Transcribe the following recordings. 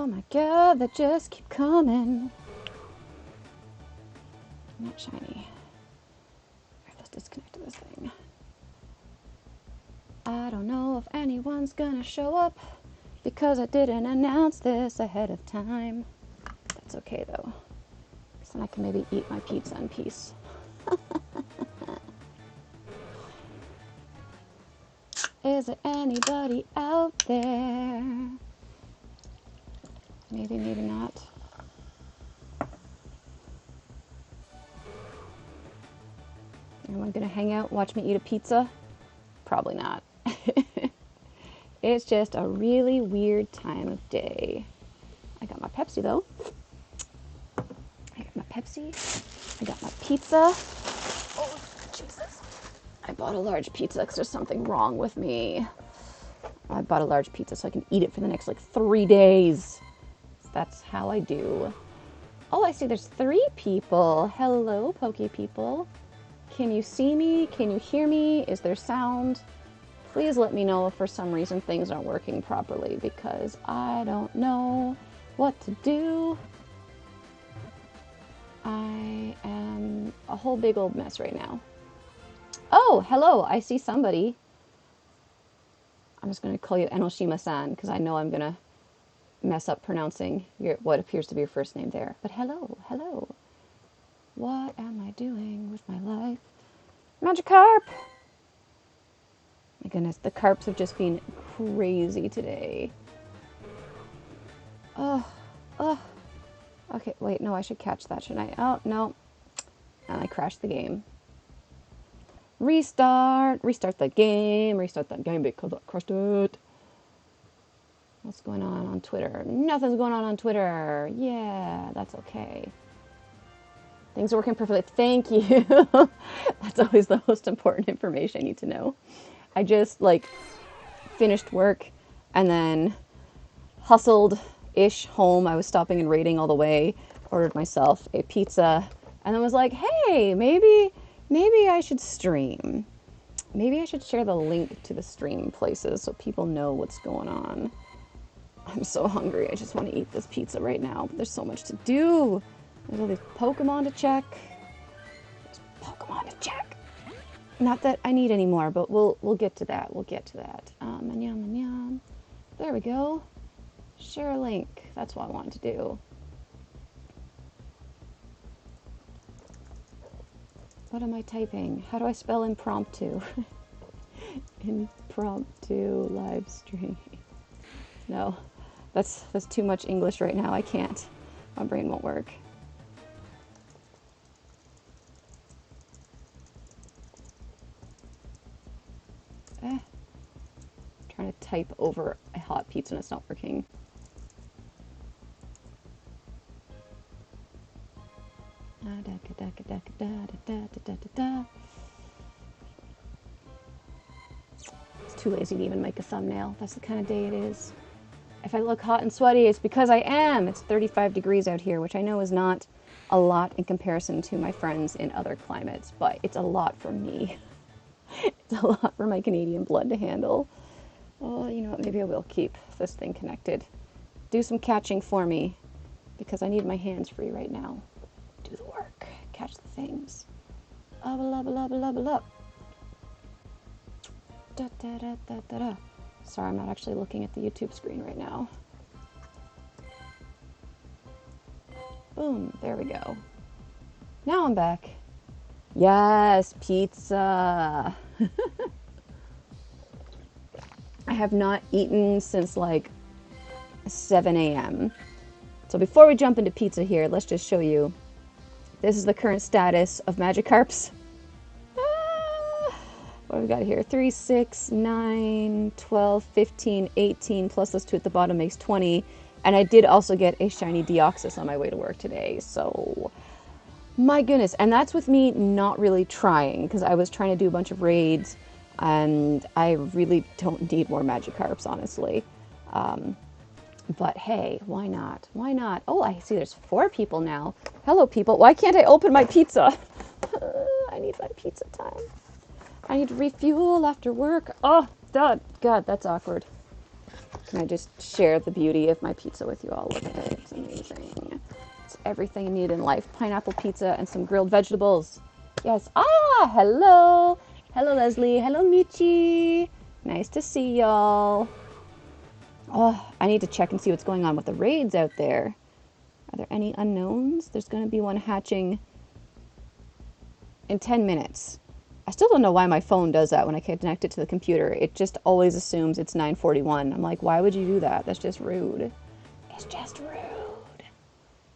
Oh my god, they just keep coming. Not shiny. Alright, let's disconnect this thing. I don't know if anyone's gonna show up because I didn't announce this ahead of time. That's okay though, because then I can maybe eat my pizza in peace. Is there anybody out there? Maybe, maybe not. Anyone gonna hang out, watch me eat a pizza? Probably not. It's just a really weird time of day. I got my Pepsi though. I got my Pepsi. I got my pizza. Oh, Jesus. I bought a large pizza because there's something wrong with me. I bought a large pizza so I can eat it for the next like 3 days. That's how I do. Oh, I see there's 3 people. Hello, Poke people. Can you see me? Can you hear me? Is there sound? Please let me know if for some reason things aren't working properly because I don't know what to do. I am a whole big old mess right now. Oh, hello, I see somebody. I'm just going to call you Enoshima-san because I know I'm going to mess up pronouncing what appears to be your first name there. But hello, hello. What am I doing with my life? Magikarp! My goodness, the carps have just been crazy today. Oh. Okay, wait, no, I should catch that, shouldn't I? Oh, no. And I crashed the game. Restart the game because I crashed it. What's going on Twitter? Nothing's going on Twitter. Yeah, that's okay. Things are working perfectly. Thank you. That's always the most important information I need to know. I just, finished work and then hustled-ish home. I was stopping and raiding all the way, ordered myself a pizza, and then was like, hey, maybe I should stream. Maybe I should share the link to the stream places so people know what's going on. I'm so hungry. I just want to eat this pizza right now, but there's so much to do. There's all these Pokemon to check. Not that I need any more, but we'll get to that. Yum. There we go. Share a link. That's what I wanted to do. What am I typing? How do I spell impromptu? Impromptu live stream. No, that's too much English right now. I can't. My brain won't work. Trying to type over a hot pizza and it's not working. It's too lazy to even make a thumbnail. That's the kind of day it is. If I look hot and sweaty, it's because I am. It's 35 degrees out here, which I know is not a lot in comparison to my friends in other climates, but it's a lot for me. It's a lot for my Canadian blood to handle. Oh, you know what? Maybe I will keep this thing connected. Do some catching for me, because I need my hands free right now. Do the work. Catch the things. Sorry, I'm not actually looking at the YouTube screen right now. Boom, there we go. Now I'm back. Yes, pizza. I have not eaten since 7 a.m. So before we jump into pizza here, let's just show you. This is the current status of Magikarps. What have we got here? 3, 6, 9, 12, 15, 18, plus those 2 at the bottom makes 20. And I did also get a shiny Deoxys on my way to work today, so my goodness. And that's with me not really trying, because I was trying to do a bunch of raids, and I really don't need more Magikarps, honestly. But hey, why not? Why not? Oh, I see there's 4 people now. Hello, people. Why can't I open my pizza? I need my pizza time. I need to refuel after work. Oh, God, that's awkward. And I just share the beauty of my pizza with you all. Look at it. It's amazing. It's everything I need in life. Pineapple pizza and some grilled vegetables. Yes. Ah, hello. Hello, Leslie. Hello, Michi. Nice to see y'all. Oh, I need to check and see what's going on with the raids out there. Are there any unknowns? There's going to be one hatching in 10 minutes. I still don't know why my phone does that when I connect it to the computer. It just always assumes it's 9:41. I'm like, why would you do that? That's just rude. It's just rude.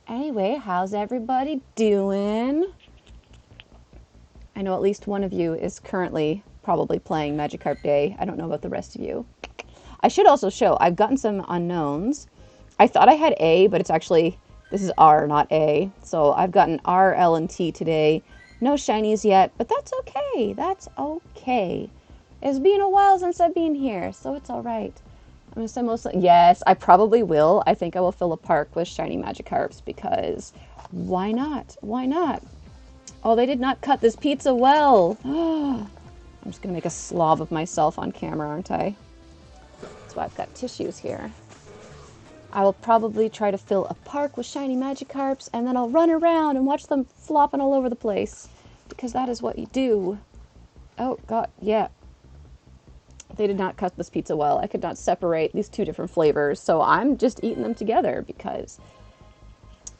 Anyway, how's everybody doing? I know at least one of you is currently probably playing Magikarp Day. I don't know about the rest of you. I should also show, I've gotten some unknowns. I thought I had A, but it's actually, this is R, not A. So I've gotten R, L, and T today. No shinies yet, but that's okay. That's okay. It's been a while since I've been here, so it's all right. I'm going to say mostly, yes, I probably will. I think I will fill a park with shiny Magikarps because why not? Why not? Oh, they did not cut this pizza well. I'm just going to make a slob of myself on camera, aren't I? That's why I've got tissues here. I will probably try to fill a park with shiny Magikarps, and then I'll run around and watch them flopping all over the place. Because that is what you do. Oh, God, yeah. They did not cut this pizza well. I could not separate these two different flavors, so I'm just eating them together because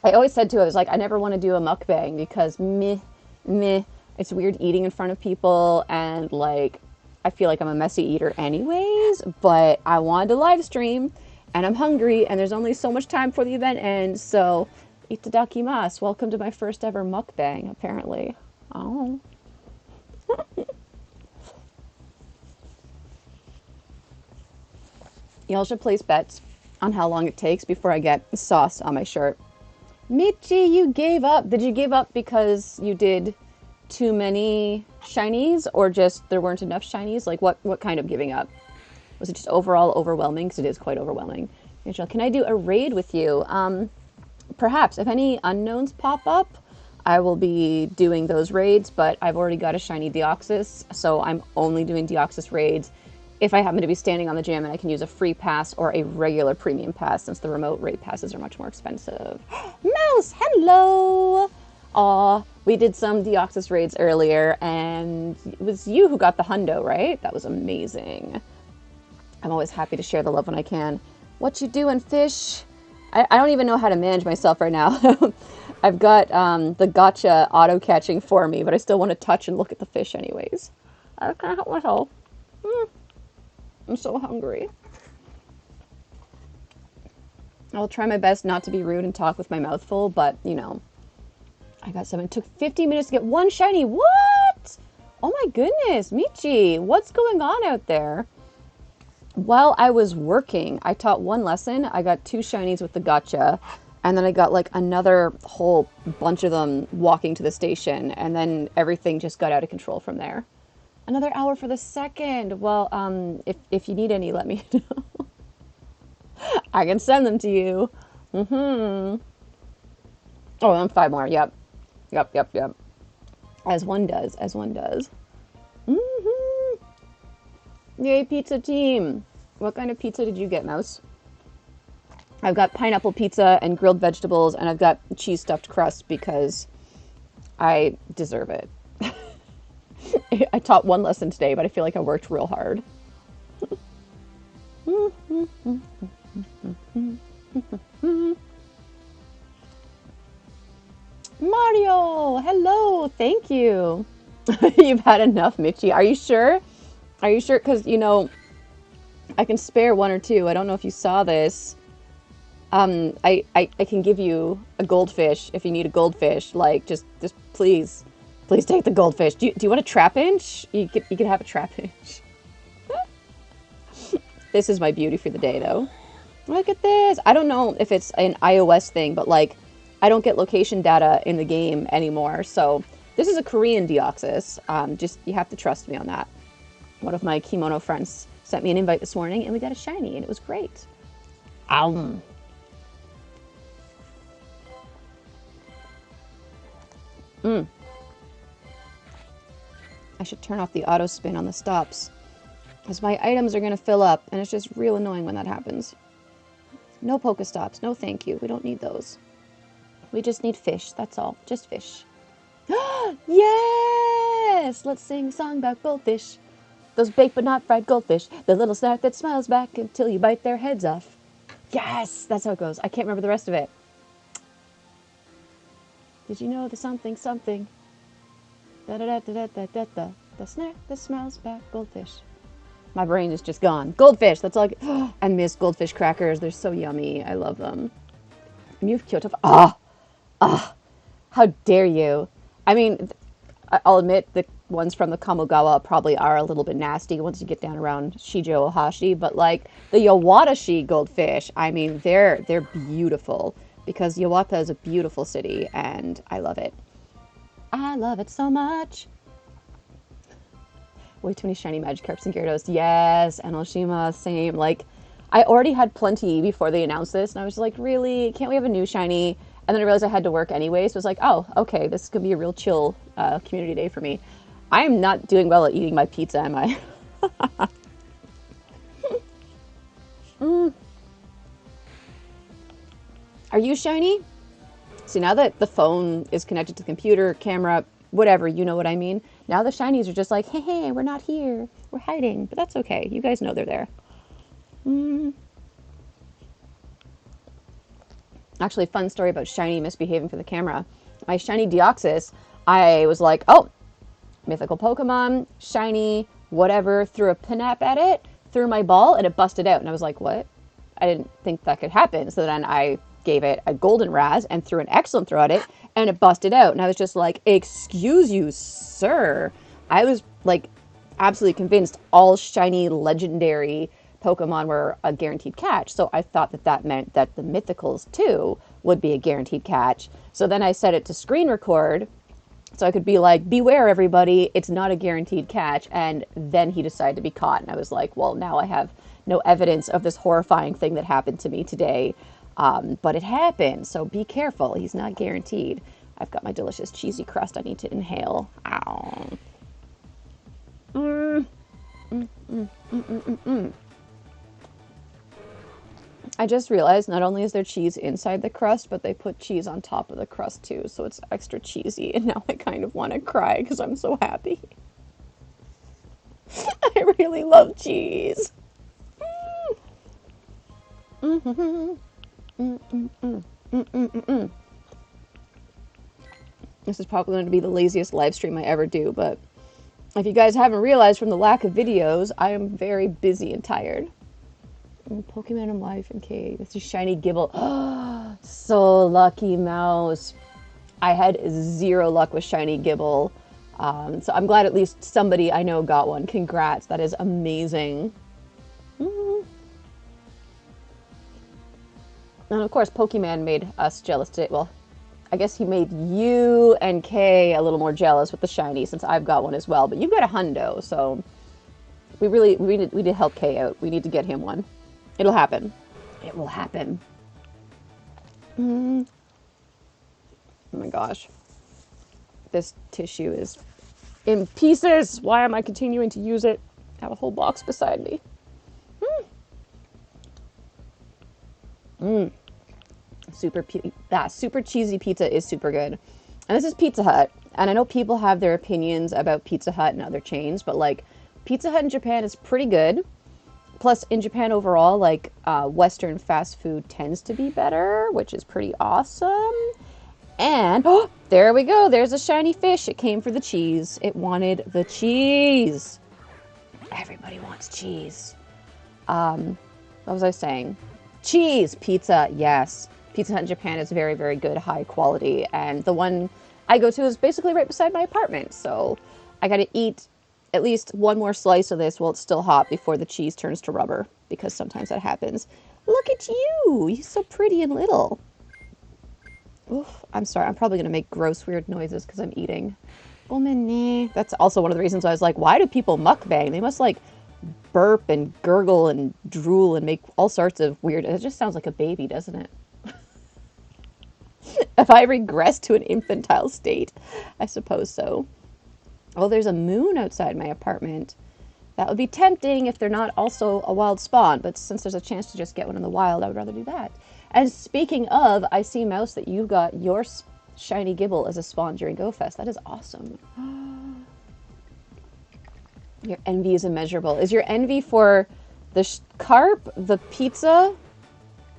I always said to it, I was like, I never want to do a mukbang because meh, it's weird eating in front of people, and like, I feel like I'm a messy eater anyways, but I wanted to live stream, and I'm hungry, and there's only so much time before the event ends, so itadakimasu. Welcome to my first ever mukbang, apparently. Oh. Y'all should place bets on how long it takes before I get sauce on my shirt. Michi, you gave up. Did you give up because you did too many shinies, or just there weren't enough shinies? Like, what kind of giving up? Was it just overall overwhelming? Because it is quite overwhelming. Rachel, can I do a raid with you? Perhaps. If any unknowns pop up, I will be doing those raids, but I've already got a shiny Deoxys, so I'm only doing Deoxys raids if I happen to be standing on the gym and I can use a free pass or a regular premium pass, since the remote raid passes are much more expensive. Mouse, hello! Aw, we did some Deoxys raids earlier, and it was you who got the hundo, right? That was amazing. I'm always happy to share the love when I can. What you doing, fish? I don't even know how to manage myself right now. I've got the gotcha auto-catching for me, but I still want to touch and look at the fish anyways. I can't help myself. I'm so hungry. I'll try my best not to be rude and talk with my mouth full, but, you know, I got some. It took 50 minutes to get one shiny. What? Oh my goodness, Michi, what's going on out there? While I was working, I taught one lesson. I got 2 shinies with the gotcha, and then I got like another whole bunch of them walking to the station, and then everything just got out of control from there. Another hour for the second. Well, if you need any, let me know. I can send them to you. Oh, and 5 more. Yep. As one does. Yay, pizza team. What kind of pizza did you get, Mouse? I've got pineapple pizza and grilled vegetables, and I've got cheese stuffed crust because I deserve it. I taught one lesson today, but I feel like I worked real hard. Mario! Hello! Thank you! You've had enough, Michi. Are you sure? Are you sure? Because, you know, I can spare 1 or 2. I don't know if you saw this. I can give you a goldfish if you need a goldfish. Like, just please take the goldfish. Do you want a trap-inch? You could have a trap-inch. This is my beauty for the day, though. Look at this. I don't know if it's an iOS thing, but, like, I don't get location data in the game anymore. So this is a Korean Deoxys. Just, you have to trust me on that. One of my kimono friends sent me an invite this morning, and we got a shiny, and it was great. I should turn off the auto spin on the stops. Because my items are going to fill up, and it's just real annoying when that happens. No Pokestops. No thank you. We don't need those. We just need fish. That's all. Just fish. Yes! Let's sing a song about goldfish. Those baked but not fried goldfish. The little snack that smiles back until you bite their heads off. Yes! That's how it goes. I can't remember the rest of it. Did you know the something something? Da-da-da-da-da-da-da. The snack that smiles back goldfish. My brain is just gone. Goldfish! That's all I miss goldfish crackers. They're so yummy. I love them. And you have Kyoto... How dare you? I mean, I'll admit the ones from the Kamogawa probably are a little bit nasty once you get down around Shijo Ohashi, but like the Yawatashi goldfish, I mean, they're beautiful because Yawata is a beautiful city and I love it. I love it so much. Way too many shiny Magikarps and Gyarados. Yes, and Enoshima, same. Like, I already had plenty before they announced this, and I was like, really? Can't we have a new shiny? And then I realized I had to work anyway, so I was like, oh, okay, this could be a real chill community day for me. I am not doing well at eating my pizza, am I? Are you shiny? See, now that the phone is connected to the computer, camera, whatever, you know what I mean? Now the shinies are just like, hey, hey, we're not here. We're hiding. But that's okay. You guys know they're there. Actually, fun story about shiny misbehaving for the camera. My shiny Deoxys, I was like, oh, mythical Pokemon, shiny, whatever, threw a Pinap at it, threw my ball, and it busted out. And I was like, what? I didn't think that could happen. So then I gave it a golden Raz and threw an excellent throw at it, and it busted out. And I was just like, excuse you, sir. I was like absolutely convinced all shiny legendary Pokemon were a guaranteed catch. So I thought that that meant that the mythicals too would be a guaranteed catch. So then I set it to screen record so I could be like, beware everybody, it's not a guaranteed catch. And then he decided to be caught. And I was like, well, now I have no evidence of this horrifying thing that happened to me today. But it happened, so be careful. He's not guaranteed. I've got my delicious cheesy crust I need to inhale. Ow. I just realized not only is there cheese inside the crust, but they put cheese on top of the crust too, so it's extra cheesy. And now I kind of want to cry because I'm so happy. I really love cheese. This is probably going to be the laziest live stream I ever do, but if you guys haven't realized from the lack of videos, I am very busy and tired. Pokemon in Life and K. This is shiny Gibble. So lucky, Mouse. I had zero luck with shiny Gibble. So I'm glad at least somebody I know got one. Congrats. That is amazing. And of course, Pokemon made us jealous today. Well, I guess he made you and Kay a little more jealous with the shiny since I've got one as well. But you've got a hundo, so we need to help Kay out. We need to get him one. It'll happen. It will happen. Oh my gosh. This tissue is in pieces. Why am I continuing to use it? I have a whole box beside me. Super cheesy pizza is super good. And this is Pizza Hut. And I know people have their opinions about Pizza Hut and other chains, but like Pizza Hut in Japan is pretty good. Plus in Japan overall, like Western fast food tends to be better, which is pretty awesome. And oh, there we go. There's a shiny fish. It came for the cheese. It wanted the cheese. Everybody wants cheese. What was I saying? Cheese, pizza, yes. Pizza Hut in Japan is very, very good, high quality. And the one I go to is basically right beside my apartment. So I gotta eat at least one more slice of this while it's still hot before the cheese turns to rubber. Because sometimes that happens. Look at you! You're so pretty and little. Oof, I'm sorry. I'm probably gonna make gross, weird noises because I'm eating. That's also one of the reasons I was like, why do people mukbang? They must like burp and gurgle and drool and make all sorts of weird... It just sounds like a baby, doesn't it? If I regress to an infantile state, I suppose so. Oh, there's a moon outside my apartment. That would be tempting if they're not also a wild spawn, but since there's a chance to just get one in the wild, I would rather do that. And speaking of, I see, Mouse, that you got your shiny Gibble as a spawn during GoFest. That is awesome. Your envy is immeasurable. Is your envy for the carp, the pizza?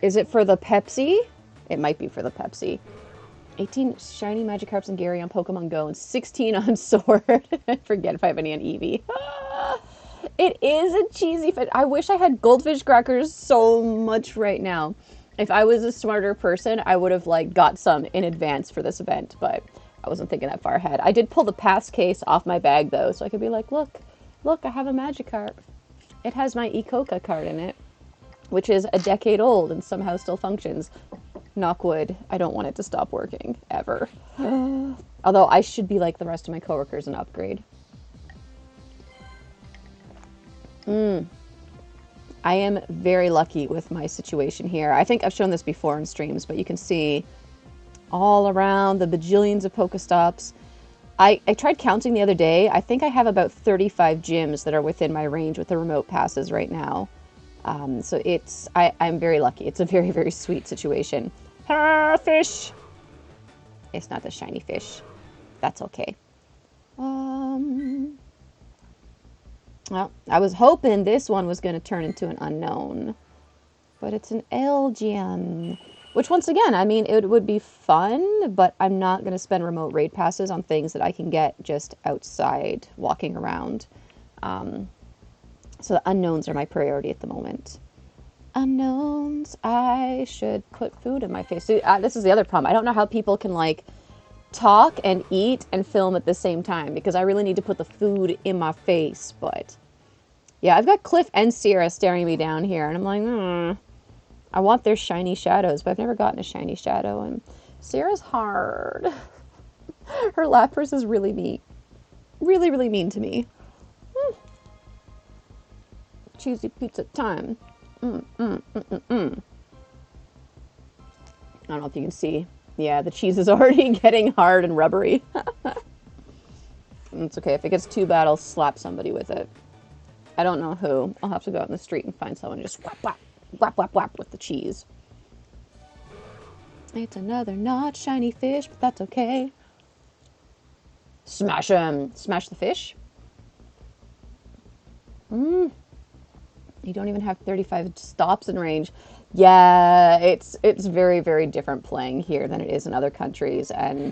Is it for the Pepsi? It might be for the Pepsi. 18 shiny Magikarps and Gary on Pokemon Go and 16 on Sword. Forget if I have any on Eevee. It is a cheesy fish. I wish I had goldfish crackers so much right now. If I was a smarter person, I would have like got some in advance for this event, but I wasn't thinking that far ahead. I did pull the pass case off my bag though, so I could be like, look, I have a Magikarp. It has my Ecoca card in it, which is a decade old and somehow still functions. Knock wood. I don't want it to stop working, ever. Although I should be like the rest of my coworkers and upgrade. I am very lucky with my situation here. I think I've shown this before in streams, but you can see all around the bajillions of Pokestops. I tried counting the other day. I think I have about 35 gyms that are within my range with the remote passes right now. So I'm very lucky. It's a very, very sweet situation. Ah, fish! It's not a shiny fish. That's okay. Well, I was hoping this one was going to turn into an unknown. But it's an Elgian. Which, once again, I mean, it would be fun, but I'm not going to spend remote raid passes on things that I can get just outside, walking around. So the unknowns are my priority at the moment. Unknowns. I should put food in my face. See, this is the other problem. I don't know how people can, like, talk and eat and film at the same time, because I really need to put the food in my face, but yeah, I've got Cliff and Sierra staring me down here, and I'm like, I want their shiny shadows, but I've never gotten a shiny shadow, and Sierra's hard. Her Lapras is really mean. Really, really mean to me. Cheesy pizza time. I don't know if you can see. Yeah, the cheese is already getting hard and rubbery. It's okay. If it gets too bad, I'll slap somebody with it. I don't know who. I'll have to go out in the street and find someone and just whap, whap, whap, whap, whap with the cheese. It's another not shiny fish, but that's okay. Smash him. Smash the fish. You don't even have 35 stops in range. Yeah, it's very, very different playing here than it is in other countries. And,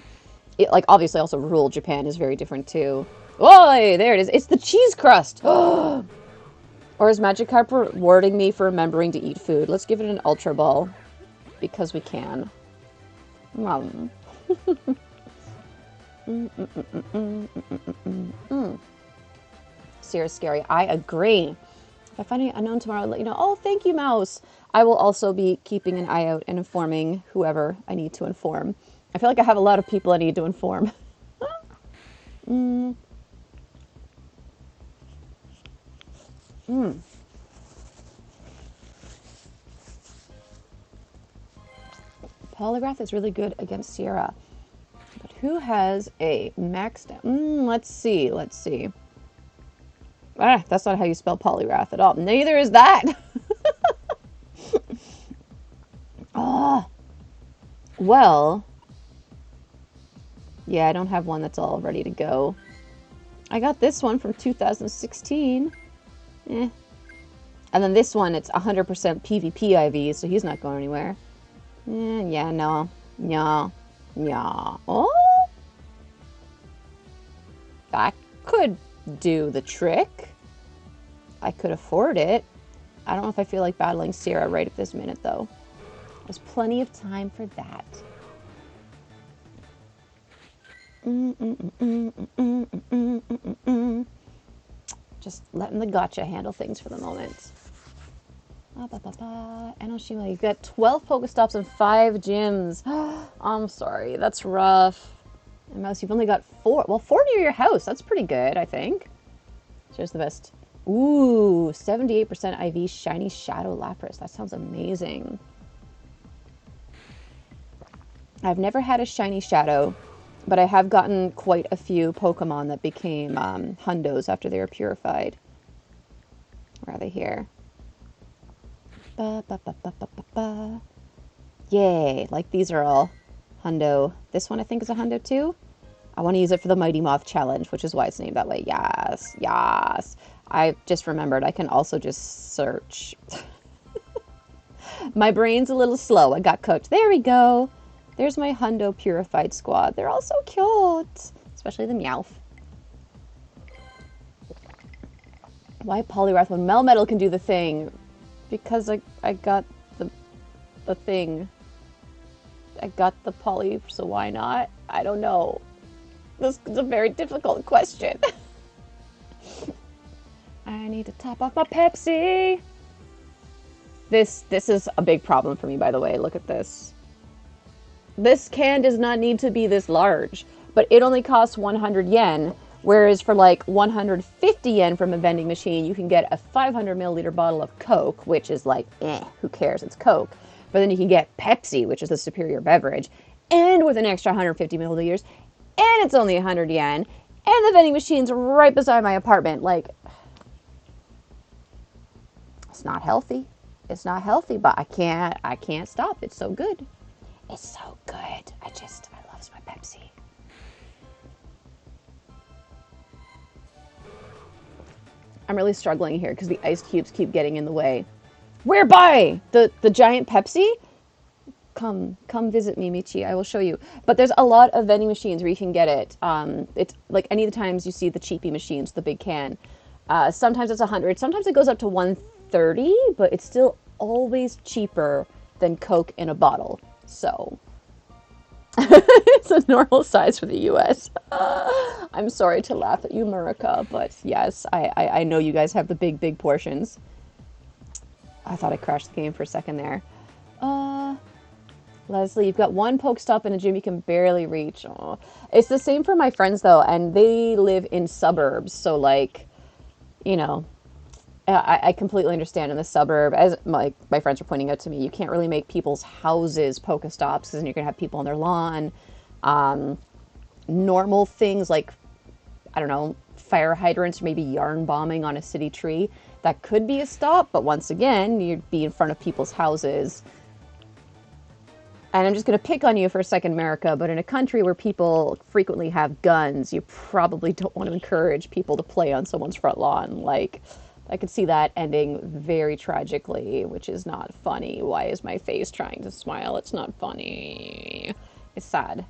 like, obviously also rural Japan is very different, too. Oh, there it is. It's the cheese crust. Or is Magikarp rewarding me for remembering to eat food? Let's give it an Ultra Ball. Because we can. Sierra's scary. I agree. If I find any unknown tomorrow, I'll let you know. Oh, thank you, Mouse. I will also be keeping an eye out and informing whoever I need to inform. I feel like I have a lot of people I need to inform. Polygraph is really good against Sierra. But who has a maxed out? Let's see. That's not how you spell polygraph at all. Neither is that. Well. Yeah, I don't have one that's all ready to go. I got this one from 2016. And then this one, it's 100% PvP IV, so he's not going anywhere. Yeah, no. Oh! That could do the trick. I could afford it. I don't know if I feel like battling Sierra right at this minute, though. There's plenty of time for that. Just letting the gotcha handle things for the moment. Enoshima, you've got 12 Pokestops and 5 gyms. I'm sorry, that's rough. And Mouse, you've only got 4. Well, 4 near your house. That's pretty good, I think. Here's the best. Ooh, 78% IV Shiny Shadow Lapras. That sounds amazing. I've never had a Shiny Shadow, but I have gotten quite a few Pokemon that became Hundos after they were purified. Where are they here? Ba, ba, ba, ba, ba, ba, ba. Yay, like these are all hundo. This one I think is a hundo too. I want to use it for the Mighty Moth Challenge, which is why it's named that way. Yes, yes. I just remembered I can also just search. My brain's a little slow. I got cooked. There we go. There's my hundo purified squad. They're all so cute. Especially the Meowth. Why Poliwrath when Melmetal can do the thing? Because I got the thing. I got the poly, so why not? I don't know. This is a very difficult question. I need to top off my Pepsi. This is a big problem for me, by the way. Look at this. This can does not need to be this large, but it only costs 100 yen, whereas for like 150 yen from a vending machine, you can get a 500 milliliter bottle of Coke, which is like, who cares? It's Coke. But then you can get Pepsi, which is the superior beverage, and with an extra 150 milliliters, and it's only 100 yen, and the vending machine's right beside my apartment. Like, it's not healthy. It's not healthy, but I can't stop. It's so good. It's so good. I love my Pepsi. I'm really struggling here because the ice cubes keep getting in the way. Whereby? The giant Pepsi? Come visit me, Michi. I will show you. But there's a lot of vending machines where you can get it. It's like any of the times you see the cheapy machines, the big can. Sometimes it's 100. Sometimes it goes up to 130, but it's still always cheaper than Coke in a bottle. So it's a normal size for the US. I'm sorry to laugh at you, Murica, but yes, I know you guys have the big portions. I thought I crashed the game for a second there. Leslie, you've got one Pokestop in a gym you can barely reach. Aww. It's the same for my friends, though, and they live in suburbs, so, like, you know, I completely understand in the suburb, as my friends are pointing out to me, you can't really make people's houses Pokestops, because then you're going to have people on their lawn. Normal things like, I don't know, fire hydrants, or maybe yarn bombing on a city tree, that could be a stop, but once again, you'd be in front of people's houses. And I'm just going to pick on you for a second, America, but in a country where people frequently have guns, you probably don't want to encourage people to play on someone's front lawn. Like, I could see that ending very tragically, which is not funny. Why is my face trying to smile? It's not funny. It's sad.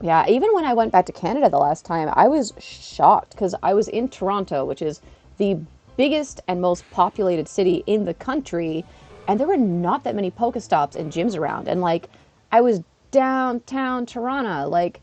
Yeah, even when I went back to Canada the last time, I was shocked because I was in Toronto, which is the biggest and most populated city in the country, and there were not that many Pokestops and gyms around. And, like, I was downtown Toronto. Like,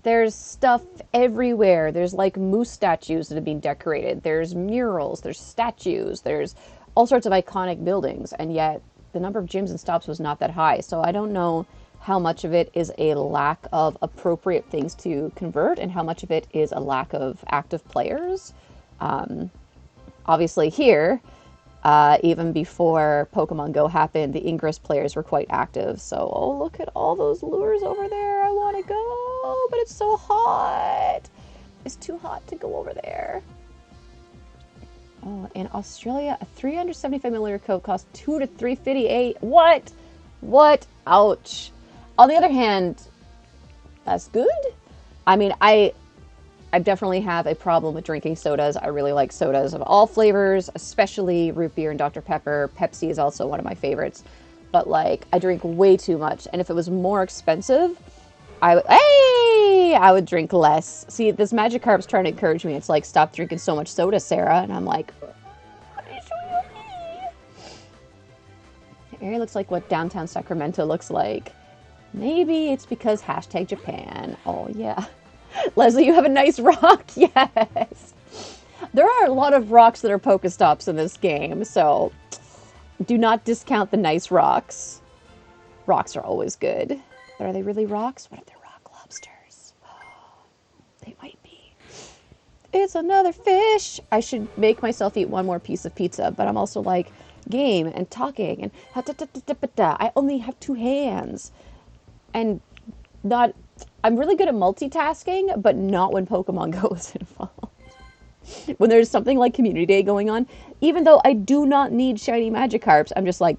there's stuff everywhere. There's, like, moose statues that have been decorated. There's murals. There's statues. There's all sorts of iconic buildings. And yet, the number of gyms and stops was not that high. So I don't know how much of it is a lack of appropriate things to convert and how much of it is a lack of active players. Obviously here, even before Pokemon Go happened, the Ingress players were quite active. So, oh, look at all those lures over there. I want to go, but it's so hot. It's too hot to go over there. Oh, in Australia, a 375 milliliter Coke costs $2 to $3.58. What? What? Ouch. On the other hand, that's good. I mean, I definitely have a problem with drinking sodas. I really like sodas of all flavors, especially root beer and Dr. Pepper. Pepsi is also one of my favorites. But, like, I drink way too much. And if it was more expensive, I would drink less. See, this Magikarp's trying to encourage me. It's like, stop drinking so much soda, Sarah. And I'm like, the area looks like what downtown Sacramento looks like. Maybe it's because hashtag Japan. Oh, yeah. Leslie, you have a nice rock. Yes. There are a lot of rocks that are Pokestops in this game, so do not discount the nice rocks. Rocks are always good. But are they really rocks? What if they're rock lobsters? Oh, they might be. It's another fish. I should make myself eat one more piece of pizza, but I'm also like, game and talking and I only have 2 hands. And I'm really good at multitasking, but not when Pokemon Go is involved. When there's something like Community Day going on, even though I do not need shiny Magikarps, I'm just like,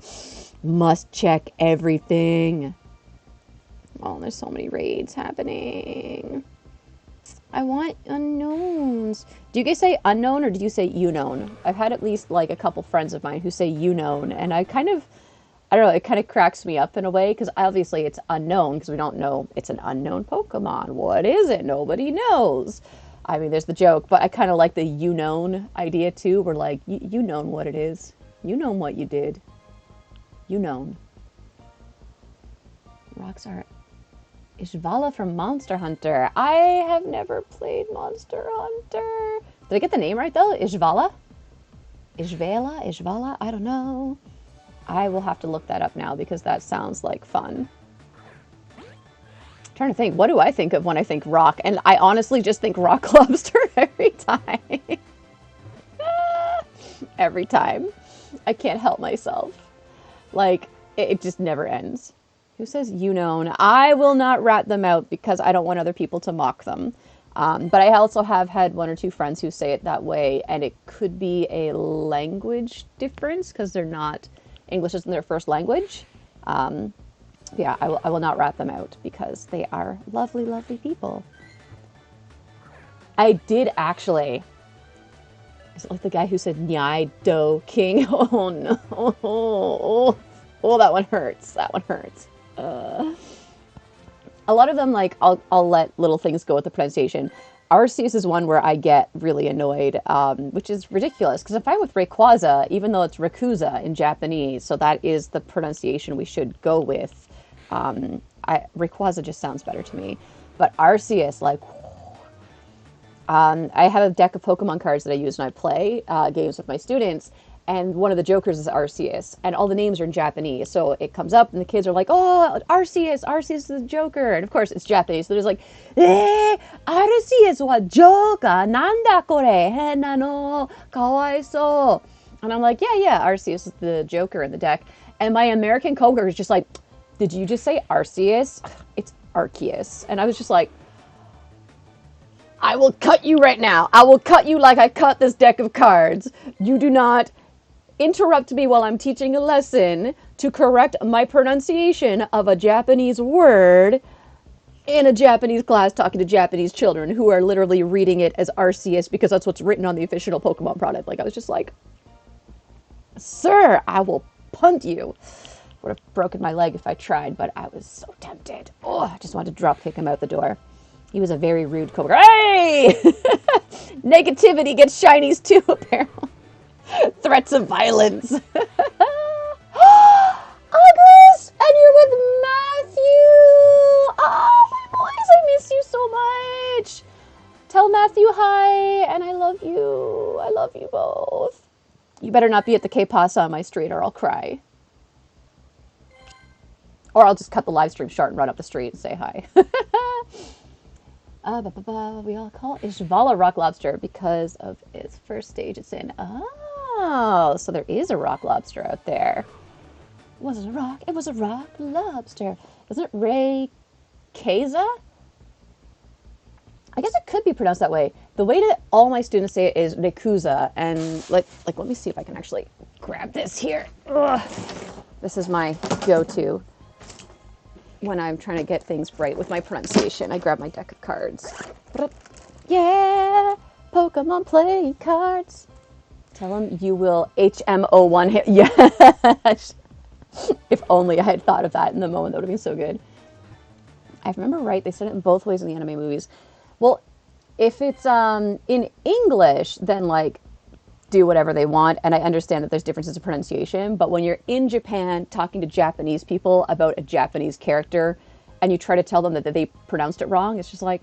must check everything. Oh, there's so many raids happening. I want unknowns. Do you guys say unknown or do you say you known? I've had at least like a couple friends of mine who say you known, and I don't know, it kind of cracks me up in a way because obviously it's unknown because we don't know it's an unknown Pokemon. What is it? Nobody knows. I mean, there's the joke, but I kind of like the you known idea too. We're like, you known what it is. You known what you did. You known. Rocks are Ishvala from Monster Hunter. I have never played Monster Hunter. Did I get the name right though? Ishvala? Ishvala? I don't know. I will have to look that up now because that sounds like fun. I'm trying to think, what do I think of when I think rock? And I honestly just think rock lobster every time. Every time. I can't help myself. Like, it just never ends. Who says you known? I will not rat them out because I don't want other people to mock them. But I also have had one or two friends who say it that way, and it could be a language difference because they're not, English isn't their first language. Yeah, I will not rat them out because they are lovely, lovely people. I did actually. Is it like the guy who said Nyai Do King? Oh no. Oh, that one hurts. That one hurts. A lot of them, like, I'll let little things go with the pronunciation. Arceus is one where I get really annoyed, which is ridiculous, because I'm fine with Rayquaza, even though it's Rayquaza in Japanese, so that is the pronunciation we should go with. Rayquaza just sounds better to me. But Arceus, like, I have a deck of Pokemon cards that I use when I play games with my students, and one of the jokers is Arceus, and all the names are in Japanese, so it comes up, and the kids are like, oh, Arceus is the Joker, and of course, it's Japanese, so they're just like, Arceus wa Joker, nanda kore, henna no, kawaisou. And I'm like, yeah, Arceus is the Joker in the deck, and my American coworker is just like, did you just say Arceus? It's Arceus, and I was just like, I will cut you right now. I will cut you like I cut this deck of cards. You do not interrupt me while I'm teaching a lesson to correct my pronunciation of a Japanese word in a Japanese class talking to Japanese children who are literally reading it as Arceus because that's what's written on the official Pokemon product. Like, I was just like, sir, I will punt you. Would have broken my leg if I tried, but I was so tempted. Oh, I just wanted to drop kick him out the door. He was a very rude coworker. Hey! Negativity gets shinies too, apparently. Threats of violence. Agnes! And you're with Matthew! Oh, my boys, I miss you so much. Tell Matthew hi, and I love you. I love you both. You better not be at the K-Pasa on my street or I'll cry. Or I'll just cut the live stream short and run up the street and say hi. We all call it Ishvala Rock Lobster because of its first stage it's in. Oh, so there is a rock lobster out there. Was it a rock? It was a rock lobster. Isn't it Rayquaza? I guess it could be pronounced that way. The way that all my students say it is Rayquaza, and like let me see if I can actually grab this here. Ugh. This is my go-to when I'm trying to get things right with my pronunciation. I grab my deck of cards. Yeah, Pokemon playing cards. Tell them you will HMO1 hit. Yes. If only I had thought of that in the moment, that would have been so good. I remember right, they said it in both ways in the anime movies. Well, if it's in English, then like do whatever they want, and I understand that there's differences in pronunciation, but when you're in Japan talking to Japanese people about a Japanese character and you try to tell them that they pronounced it wrong, it's just like,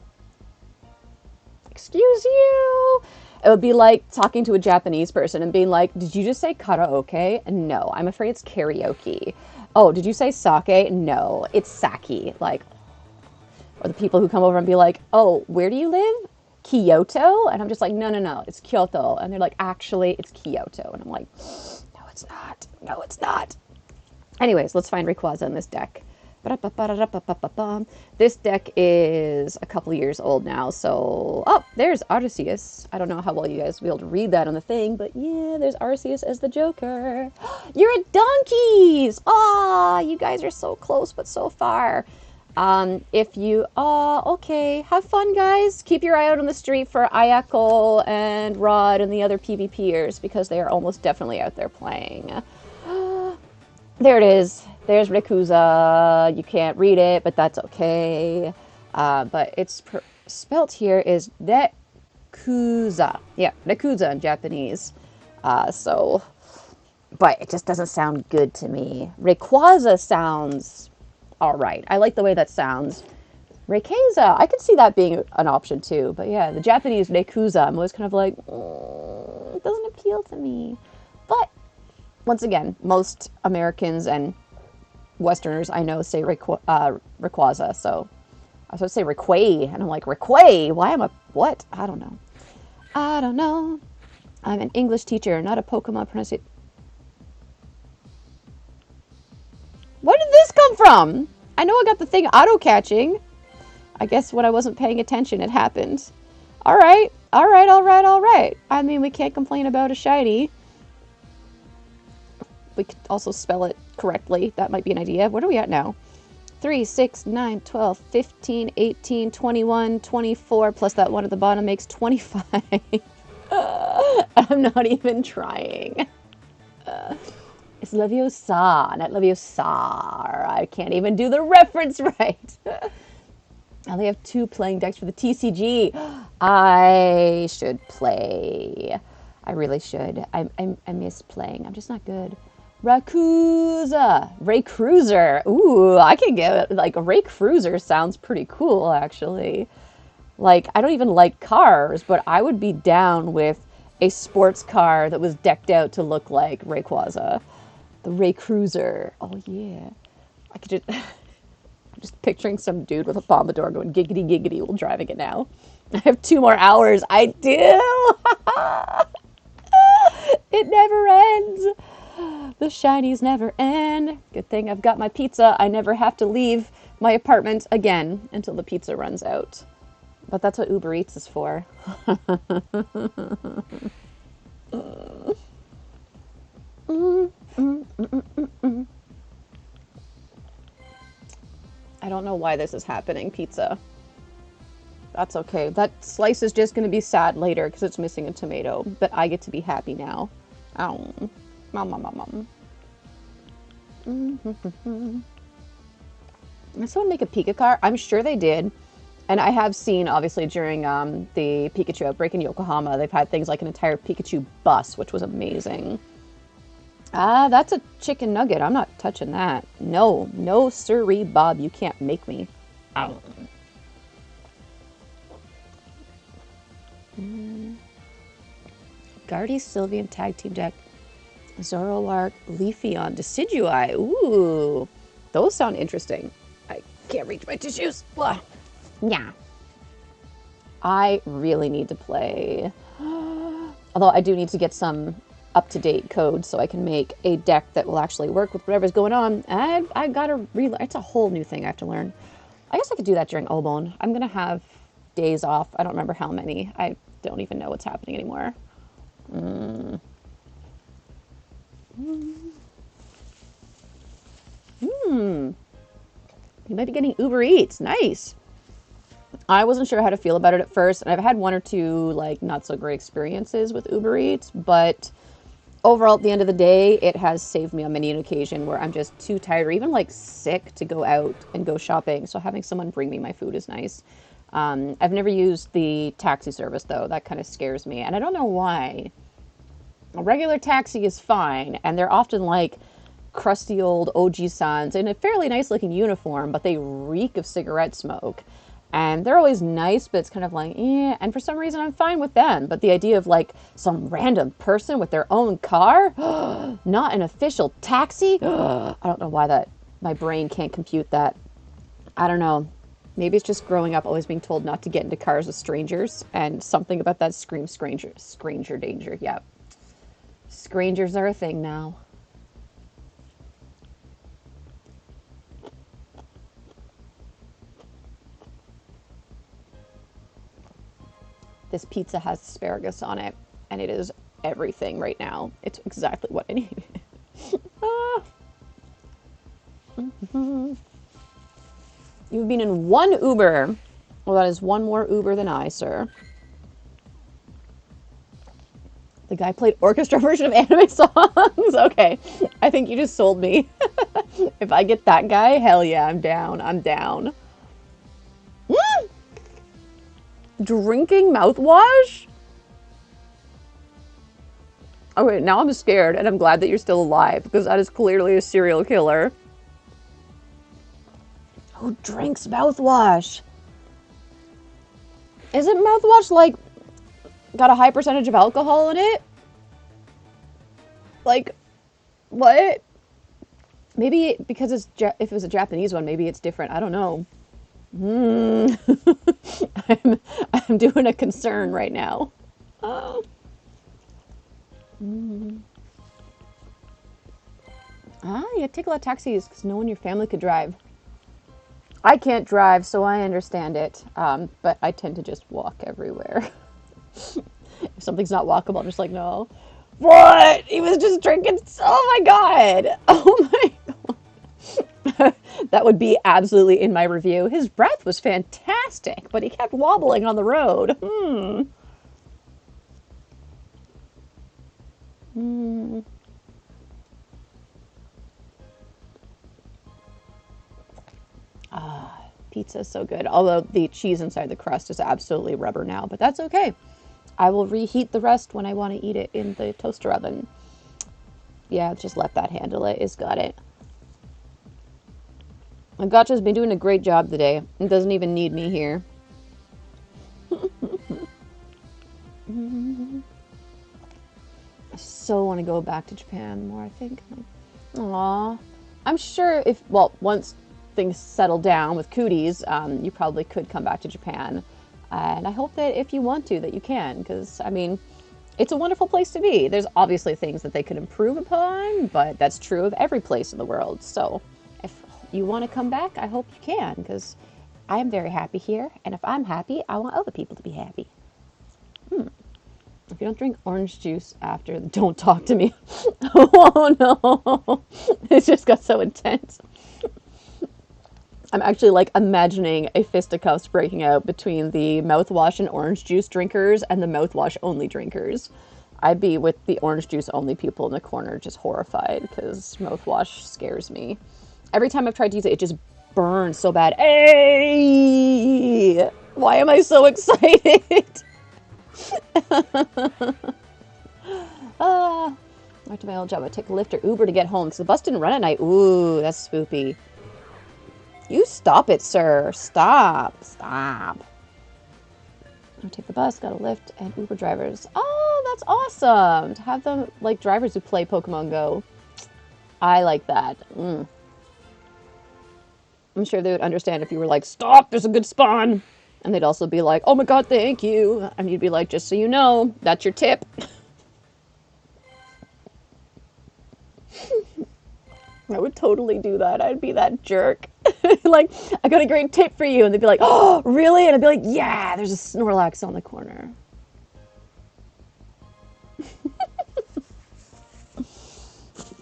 excuse you? It would be like talking to a Japanese person and being like, did you just say karaoke? No, I'm afraid it's karaoke. Oh, did you say sake? No, it's sake. Like, or the people who come over and be like, oh, where do you live? Kyoto? And I'm just like, no, it's Kyoto. And they're like, actually, it's Kyoto. And I'm like, no, it's not. No, it's not. Anyways, let's find Rayquaza in this deck. This deck is a couple years old now, so... Oh, there's Arceus. I don't know how well you guys will be able to read that on the thing, but yeah, there's Arceus as the Joker. You're a donkeys! Ah, you guys are so close, but so far. If you... okay. Have fun, guys. Keep your eye out on the street for Ayako and Rod and the other PvPers, because they are almost definitely out there playing. There it is. There's Rayquaza. You can't read it, but that's okay. But it's spelt here is Rayquaza. Yeah, Rayquaza in Japanese. But it just doesn't sound good to me. Rayquaza sounds all right. I like the way that sounds. Rayquaza, I could see that being an option too. But yeah, the Japanese Rayquaza, I'm always kind of like, it doesn't appeal to me. But once again, most Americans and Westerners I know say Rayquaza, so I was supposed to say Rayquay, and I'm like, Rayquay? Why am I, what? I don't know. I don't know. I'm an English teacher, not a Pokemon pronunciation. Where did this come from? I know I got the thing auto-catching. I guess when I wasn't paying attention, it happened. All right. I mean, we can't complain about a shiny. We could also spell it correctly. That might be an idea. What are we at now? 3, 6, 9, 12, 15, 18, 21, 24, plus that one at the bottom makes 25. I'm not even trying. It's Leviosa, not Leviosar. I can't even do the reference right. I only have 2 playing decks for the TCG. I should play. I really should. I miss playing. I'm just not good. Raycruiser. Ooh, I can get like a Raycruiser sounds pretty cool actually. Like, I don't even like cars, but I would be down with a sports car that was decked out to look like Rayquaza. The Raycruiser. Oh yeah. I could just I'm just picturing some dude with a Pompadour going giggity giggity while driving it now. I have 2 more hours. I do. It never ends. The shinies never end. Good thing I've got my pizza. I never have to leave my apartment again until the pizza runs out. But that's what Uber Eats is for. I don't know why this is happening, pizza. That's okay. That slice is just going to be sad later because it's missing a tomato. But I get to be happy now. Ow. Mom. Did someone make a Pika car? I'm sure they did. And I have seen, obviously, during the Pikachu outbreak in Yokohama, they've had things like an entire Pikachu bus, which was amazing. Ah, that's a chicken nugget. I'm not touching that. No. No, sirree, Bob. You can't make me. Ow. Guardy, Sylveon, Tag Team Deck. Zoroark, Leafeon, Decidueye. Ooh, those sound interesting. I can't reach my tissues. Blah. Yeah. I really need to play. Although I do need to get some up-to-date code so I can make a deck that will actually work with whatever's going on. I gotta relearn. It's a whole new thing I have to learn. I guess I could do that during Obon. I'm gonna have days off. I don't remember how many. I don't even know what's happening anymore. You might be getting Uber Eats. Nice. I wasn't sure how to feel about it at first, and I've had 1 or 2 like not so great experiences with Uber Eats, but overall at the end of the day, it has saved me on many an occasion where I'm just too tired or even like sick to go out and go shopping. So having someone bring me my food is nice. I've never used the taxi service though. That kind of scares me, and I don't know why. A regular taxi is fine, and they're often like crusty old OG-sans in a fairly nice looking uniform, but they reek of cigarette smoke. And they're always nice, but it's kind of like, eh. And for some reason, I'm fine with them. But the idea of like some random person with their own car, not an official taxi, I don't know why my brain can't compute that. I don't know. Maybe it's just growing up, always being told not to get into cars with strangers, and something about that screams stranger danger. Yeah. Strangers are a thing now. this pizza has asparagus on it, and it is everything right now. It's exactly what I need. Ah. You've been in one Uber. Well, that is one more Uber than I, sir. The guy played orchestra version of anime songs. Okay, I think you just sold me. If I get that guy, hell yeah, I'm down. I'm down. Drinking mouthwash? Okay, now I'm scared, and I'm glad that you're still alive, because that is clearly a serial killer. Who drinks mouthwash? Isn't mouthwash, like, got a high percentage of alcohol in it? Like, what? Maybe because it's if it was a Japanese one, maybe it's different. I don't know. I'm doing a concern right now. Oh. You take a lot of taxis because no one in your family could drive. I can't drive, so I understand it. But I tend to just walk everywhere. If something's not walkable, I'm just like, no. What? He was just drinking. Oh my god. Oh my god. That would be absolutely in my review. His breath was fantastic, but he kept wobbling on the road. Pizza is so good. Although the cheese inside the crust is absolutely rubber now, but that's okay. I will reheat the rest when I want to eat it in the toaster oven. Yeah, just let that handle it. It's got it. Gotcha's been doing a great job today. It doesn't even need me here. I so want to go back to Japan more, I think. Aww. I'm sure if, well, once things settle down with cooties, you probably could come back to Japan. And I hope that if you want to, that you can, because, I mean, it's a wonderful place to be. There's obviously things that they could improve upon, but that's true of every place in the world. So if you want to come back, I hope you can, because I am very happy here. And if I'm happy, I want other people to be happy. If you don't drink orange juice after, don't talk to me. Oh no. It just got so intense. I'm actually like imagining a fisticuffs breaking out between the mouthwash and orange juice drinkers and the mouthwash only drinkers. I'd be with the orange juice only people in the corner just horrified because mouthwash scares me. Every time I've tried to use it, it just burns so bad. Hey! Why am I so excited? Back to my old job. I take a Lyft or Uber to get home because the bus didn't run at night. Ooh, that's spoopy. You stop it, sir. Stop. Stop. I take the bus, got a Lyft, and Uber drivers. Oh, that's awesome. To have them, like, drivers who play Pokemon Go. I like that. I'm sure they would understand if you were like, stop, there's a good spawn. And they'd also be like, oh my god, thank you. And you'd be like, just so you know, that's your tip. I would totally do that. I'd be that jerk. Like, I got a great tip for you. And they'd be like, oh, really? And I'd be like, yeah, there's a Snorlax on the corner.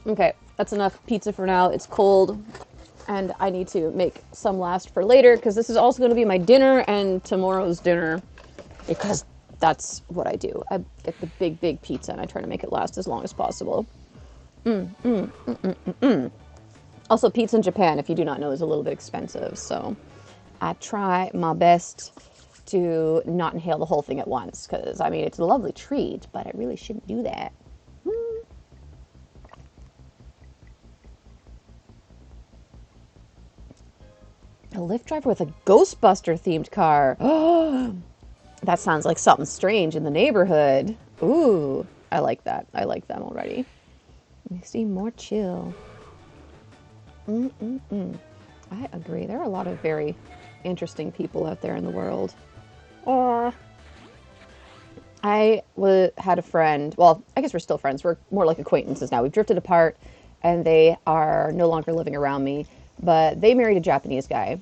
Okay, that's enough pizza for now. It's cold. And I need to make some last for later, because this is also going to be my dinner and tomorrow's dinner, because that's what I do. I get the big, big pizza, and I try to make it last as long as possible. Also, pizza in Japan, if you do not know, is a little bit expensive, so I try my best to not inhale the whole thing at once, because, I mean, it's a lovely treat, but I really shouldn't do that. A Lyft driver with a Ghostbuster-themed car. Oh, that sounds like something strange in the neighborhood. Ooh, I like that. I like them already. You seem more chill. I agree. There are a lot of very interesting people out there in the world. I had a friend. Well, I guess we're still friends. We're more like acquaintances now. We've drifted apart, and they are no longer living around me. But they married a Japanese guy.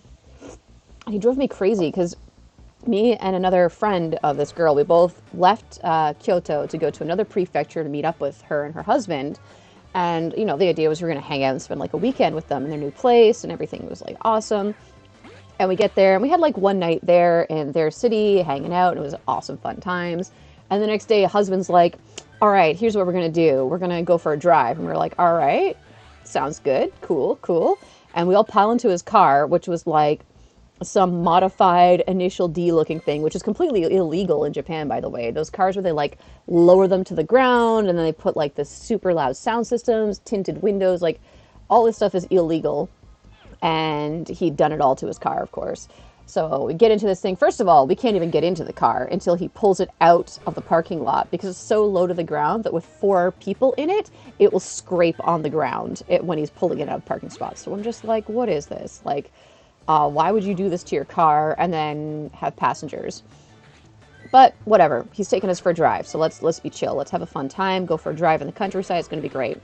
And he drove me crazy because Me and another friend of this girl, we both left Kyoto to go to another prefecture to meet up with her and her husband. And, you know, the idea was we were going to hang out and spend like a weekend with them in their new place, and everything was like awesome. And we get there, and we had like one night there in their city, hanging out, and it was awesome, fun times. And the next day, husband's like, all right, here's what we're going to do. We're going to go for a drive. And we're like, all right, sounds good, cool, cool. And we all pile into his car, which was like some modified Initial D looking thing, which is completely illegal in Japan, by the way. Those cars where they like lower them to the ground and then they put like the super loud sound systems, tinted windows, like all this stuff is illegal. And he'd done it all to his car, of course. So we get into this thing. First of all, we can't even get into the car until he pulls it out of the parking lot because it's so low to the ground that with 4 people in it, it will scrape on the ground when he's pulling it out of parking spots. So I'm just like, what is this? Like, why would you do this to your car and then have passengers? But whatever, he's taking us for a drive, so let's be chill. Let's have a fun time, go for a drive in the countryside. It's going to be great.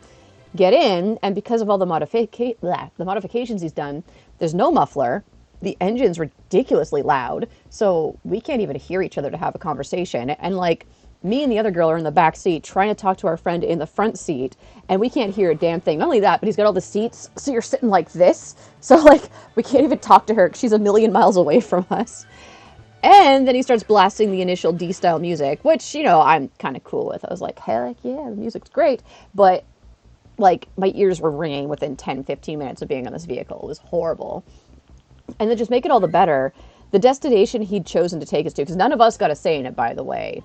Get in, and because of all the modifications he's done, there's no muffler. The engine's ridiculously loud, so we can't even hear each other to have a conversation. And like, me and the other girl are in the back seat trying to talk to our friend in the front seat, and we can't hear a damn thing. Not only that, but he's got all the seats, so you're sitting like this. So like, we can't even talk to her. She's a million miles away from us. And then he starts blasting the Initial D style music, which, you know, I'm kind of cool with. I was like, heck yeah, the music's great. But like, my ears were ringing within 10, 15 minutes of being on this vehicle. It was horrible. And then just make it all the better, the destination he'd chosen to take us to, because none of us got a say in it, by the way.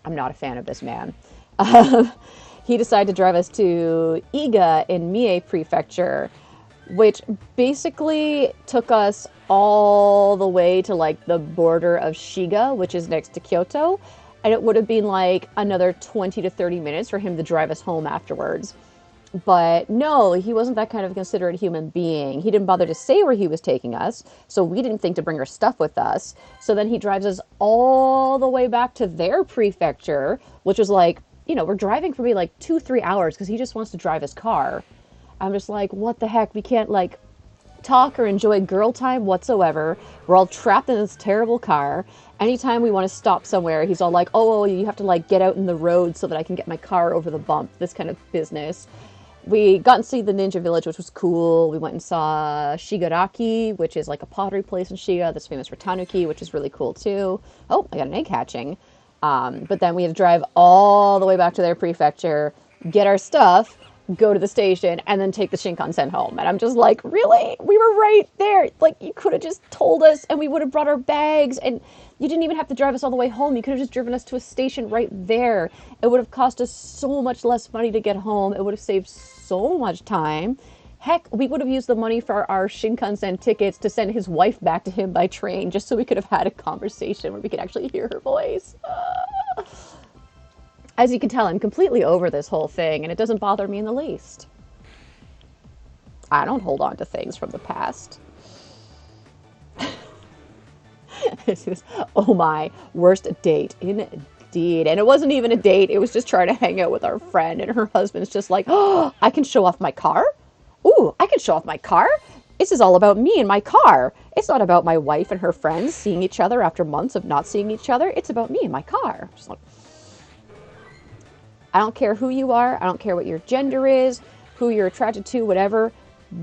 I'm not a fan of this man. He decided to drive us to Iga in Mie Prefecture, which basically took us all the way to like the border of Shiga, which is next to Kyoto. And it would have been like another 20 to 30 minutes for him to drive us home afterwards. But no, he wasn't that kind of considerate human being. He didn't bother to say where he was taking us, so we didn't think to bring our stuff with us. So then he drives us all the way back to their prefecture, which was like, you know, we're driving for maybe like 2-3 hours because he just wants to drive his car. I'm just like, what the heck? We can't like talk or enjoy girl time whatsoever. We're all trapped in this terrible car. Anytime we want to stop somewhere, he's all like, oh, you have to like get out in the road so that I can get my car over the bump. This kind of business. We got to see the ninja village, which was cool. We went and saw Shigaraki, which is like a pottery place in Shiga that's famous for tanuki, which is really cool too. Oh, I got an egg hatching. But then we had to drive all the way back to their prefecture, get our stuff, go to the station, and then take the Shinkansen home. And I'm just like, really? We were right there. Like, you could have just told us and we would have brought our bags, and you didn't even have to drive us all the way home. You could have just driven us to a station right there. It would have cost us so much less money to get home. It would have saved so much time. Heck, we would have used the money for our Shinkansen tickets to send his wife back to him by train just so we could have had a conversation where we could actually hear her voice. As you can tell, I'm completely over this whole thing, and it doesn't bother me in the least. I don't hold on to things from the past. Oh my, worst date indeed. And it wasn't even a date, it was just trying to hang out with our friend, and her husband's just like, oh, I can show off my car? Ooh, I can show off my car? This is all about me and my car. It's not about my wife and her friends seeing each other after months of not seeing each other. It's about me and my car. Just like, I don't care who you are. I don't care what your gender is, who you're attracted to, whatever.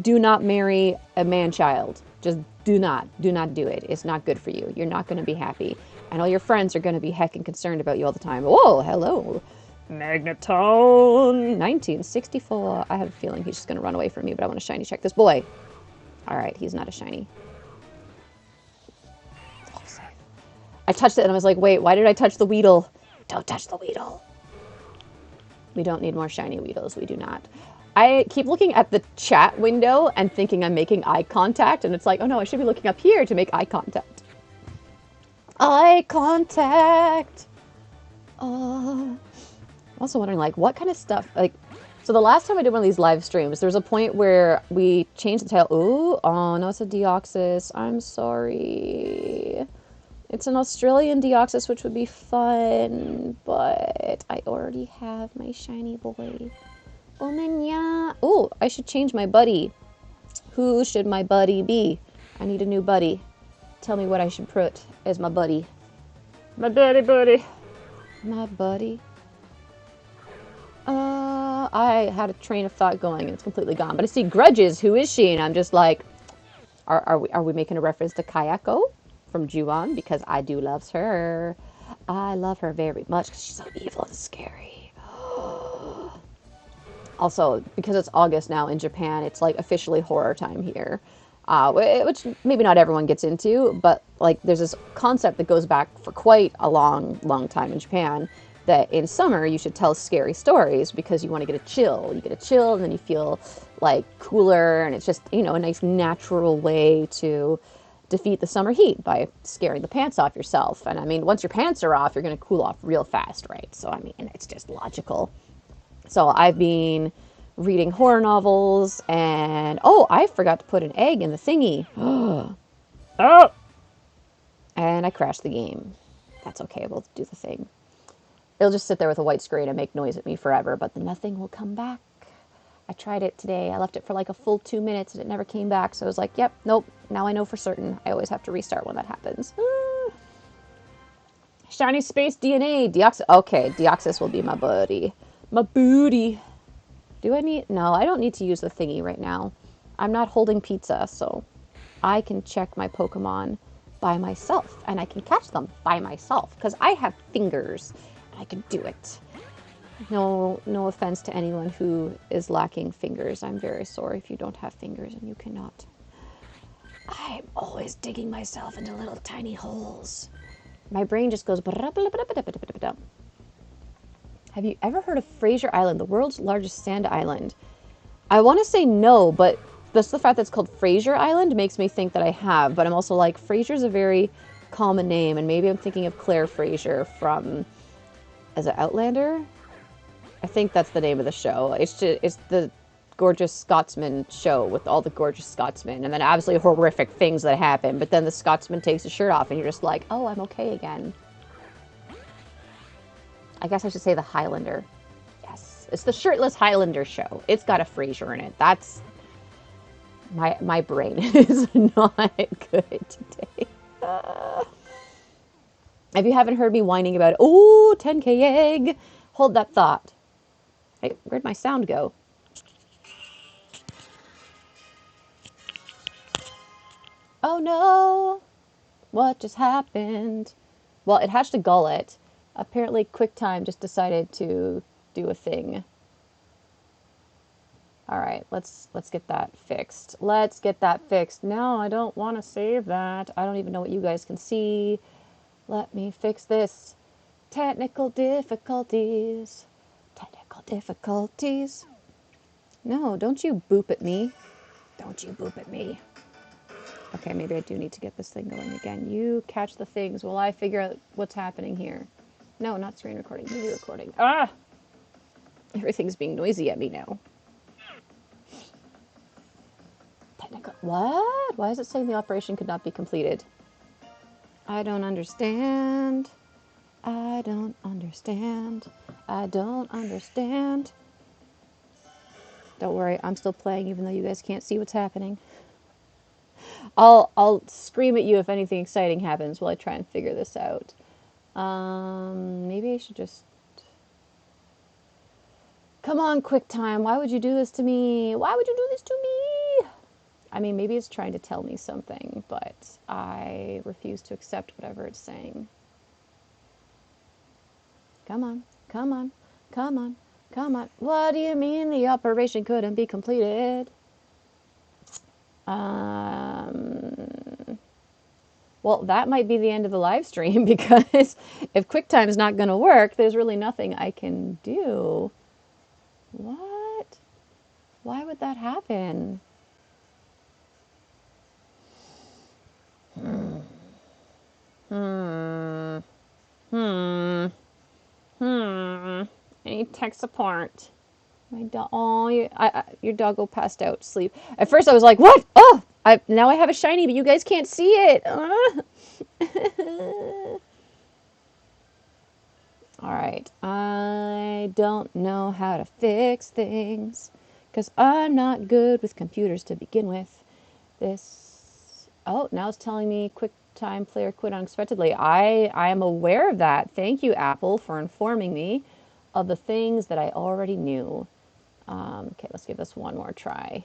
Do not marry a man-child. Just do not do it. It's not good for you. You're not going to be happy. And all your friends are going to be heckin' concerned about you all the time. Whoa, hello. Magnetone 1964. I have a feeling he's just going to run away from me, but I want to shiny check this boy. All right, he's not a shiny. Oh, safe. I touched it and I was like, wait, why did I touch the Weedle? Don't touch the Weedle. We don't need more shiny Weedles. We do not. I keep looking at the chat window and thinking I'm making eye contact, and it's like, oh no, I should be looking up here to make eye contact. Eye contact! I'm also wondering, like, what kind of stuff, like, so the last time I did one of these live streams, there was a point where we changed the title. Ooh, oh no, it's a Deoxys. I'm sorry. It's an Australian Deoxys, which would be fun, but I already have my shiny boy. Oh, Nanya. Oh, I should change my buddy. Who should my buddy be? I need a new buddy. tell me what I should put as my buddy. My buddy. My buddy. I had a train of thought going and it's completely gone. But I see Grudges. Who is she? And I'm just like, are we making a reference to Kayako from Ju-on? Because I do love her. I love her very much because she's so evil and scary. Also, because it's August now in Japan, it's like officially horror time here. Which maybe not everyone gets into, but like there's this concept that goes back for quite a long time in Japan, that in summer you should tell scary stories because you want to get a chill. You get a chill and then you feel like cooler, and it's just, a nice natural way to defeat the summer heat by scaring the pants off yourself. And I mean, once your pants are off, you're going to cool off real fast, right? So I mean, it's just logical. So I've been reading horror novels, and I forgot to put an egg in the thingy. Oh! And I crashed the game. That's okay, we'll do the thing. It'll just sit there with a white screen and make noise at me forever, but then nothing will come back. I tried it today. I left it for like a full 2 minutes and it never came back. So I was like, yep, nope. Now I know for certain. I always have to restart when that happens. Shiny space DNA. Okay, Deoxys will be my buddy. My booty. Do I need... No, I don't need to use the thingy right now. I'm not holding pizza, so I can check my Pokemon by myself. And I can catch them by myself because I have fingers. I can do it. No offense to anyone who is lacking fingers. I'm very sorry if you don't have fingers and you cannot. I'm always digging myself into little tiny holes. My brain just goes... Have you ever heard of Fraser Island, the world's largest sand island? I want to say no, but just the fact that it's called Fraser Island makes me think that I have. But I'm also like, Fraser's a very common name, and maybe I'm thinking of Claire Fraser from... As an Outlander? I think that's the name of the show. It's the Gorgeous Scotsman show with all the gorgeous Scotsmen, and then obviously horrific things that happen, but then the Scotsman takes his shirt off and you're just like, oh, I'm okay again. I guess I should say the Highlander. Yes. It's the shirtless Highlander show. It's got a Fraser in it. That's... My brain is not good today. If you haven't heard me whining about, 10K egg, hold that thought. Hey, where'd my sound go? Oh no! What just happened? Well, it hatched a gullet. Apparently QuickTime just decided to do a thing. Alright, let's get that fixed. Let's get that fixed. No, I don't want to save that. I don't even know what you guys can see. Let me fix this. Technical difficulties. Technical difficulties. No, don't you boop at me. Don't you boop at me. Okay, maybe I do need to get this thing going again. You catch the things while I figure out what's happening here. No, not screen recording. Movie recording. Ah! Everything's being noisy at me now. Technical... What? Why is it saying the operation could not be completed? I don't understand. I don't understand. I don't understand. Don't worry, I'm still playing even though you guys can't see what's happening. I'll scream at you if anything exciting happens while I try and figure this out. Maybe I should just... Come on, QuickTime, why would you do this to me? Why would you do this to me? I mean, maybe it's trying to tell me something, but I refuse to accept whatever it's saying. Come on, come on, come on, come on. What do you mean the operation couldn't be completed? Well, that might be the end of the live stream because if QuickTime's not going to work, there's really nothing I can do. What? Why would that happen? I need tech support. My dog. Oh, your doggo passed out to sleep. At first, I was like, "What? Oh, now I have a shiny, but you guys can't see it." All right. I don't know how to fix things because I'm not good with computers to begin with. This. Oh, now it's telling me QuickTime Player quit unexpectedly. I am aware of that. Thank you, Apple, for informing me of the things that I already knew. Okay, let's give this one more try.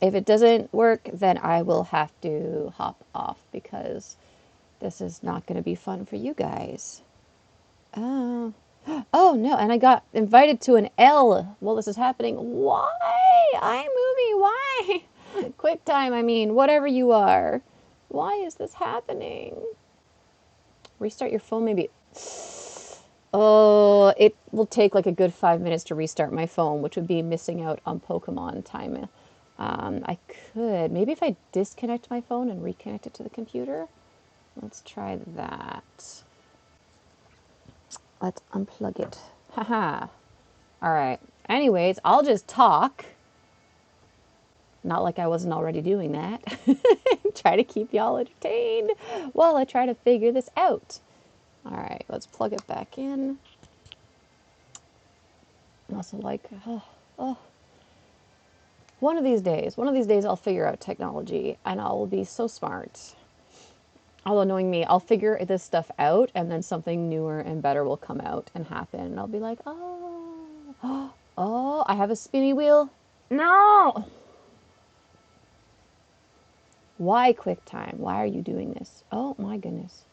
If it doesn't work, then I will have to hop off because this is not going to be fun for you guys. Oh, oh no, and I got invited to an L while this is happening. Why? iMovie, why? QuickTime, I mean, whatever you are. Why is this happening? Restart your phone, maybe. Oh, it will take like a good 5 minutes to restart my phone, which would be missing out on Pokemon time. I could, maybe if I disconnect my phone and reconnect it to the computer. Let's try that. Let's unplug it. Haha. All right. Anyways, I'll just talk. Not like I wasn't already doing that. Try to keep y'all entertained while I try to figure this out. All right, let's plug it back in. I'm also like, one of these days I'll figure out technology and I'll be so smart. Although knowing me, I'll figure this stuff out and then something newer and better will come out and happen. And I'll be like, oh, I have a spinny wheel. No! Why QuickTime? Why are you doing this? Oh my goodness.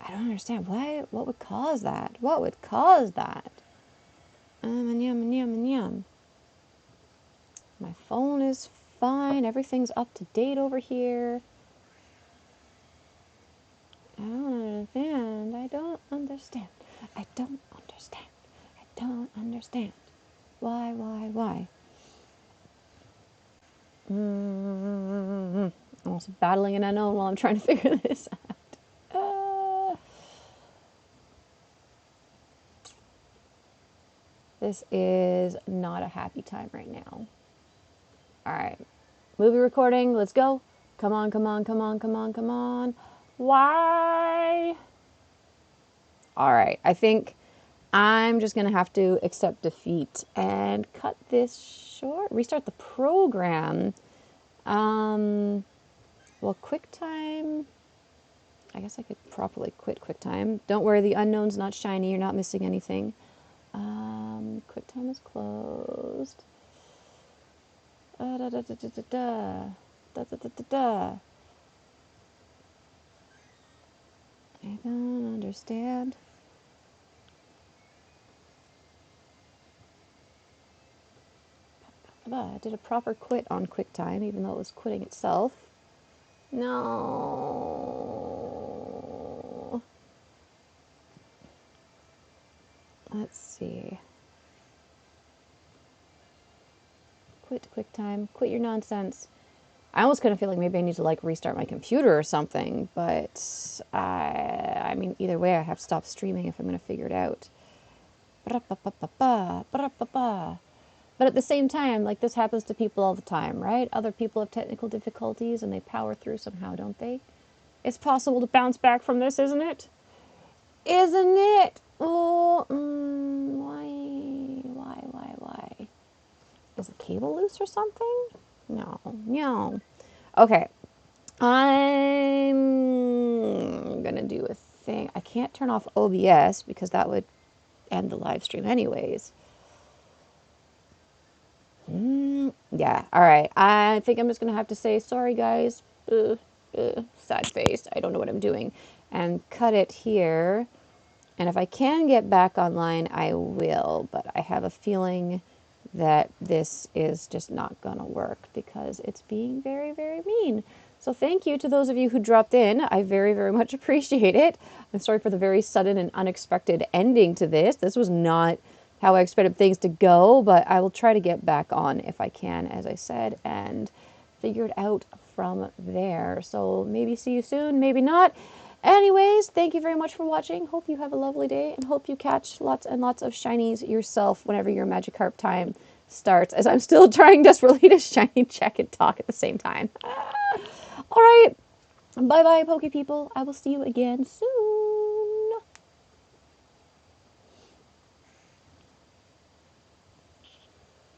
I don't understand. Why? What would cause that? What would cause that? Yum. My phone is fine. Everything's up to date over here. I don't understand. I don't understand. I don't understand. I don't understand. Why? I'm also battling an unknown while I'm trying to figure this out. This is not a happy time right now. All right. Movie recording. Let's go. Come on. Why? All right. I think I'm just going to have to accept defeat and cut this short. Restart the program. Well, QuickTime. I guess I could properly quit QuickTime. Don't worry, the unknown's not shiny. You're not missing anything. QuickTime is closed. I don't understand. I did a proper quit on QuickTime, even though it was quitting itself. No. Let's see. Quit QuickTime. Quit your nonsense. I almost kind of feel like maybe I need to like restart my computer or something, but I mean, either way, I have to stop streaming if I'm going to figure it out. But at the same time, like this happens to people all the time, right? Other people have technical difficulties and they power through somehow, don't they? It's possible to bounce back from this, isn't it? Isn't it? Oh, why? Is the cable loose or something? No. Okay. I'm gonna do a thing. I can't turn off OBS because that would end the live stream anyways. Yeah, alright. I think I'm just going to have to say, sorry guys, sad face, I don't know what I'm doing, and cut it here. And if I can get back online, I will, but I have a feeling that this is just not going to work because it's being very, very mean. So thank you to those of you who dropped in. I very, very much appreciate it. I'm sorry for the very sudden and unexpected ending to this. This was not how I expected things to go, but I will try to get back on if I can, as I said, and figure it out from there. So maybe see you soon, maybe not. Anyways, thank you very much for watching. Hope you have a lovely day and hope you catch lots and lots of shinies yourself whenever your Magikarp time starts, as I'm still trying desperately to shiny check and talk at the same time. All right. Bye-bye, Poke people. I will see you again soon.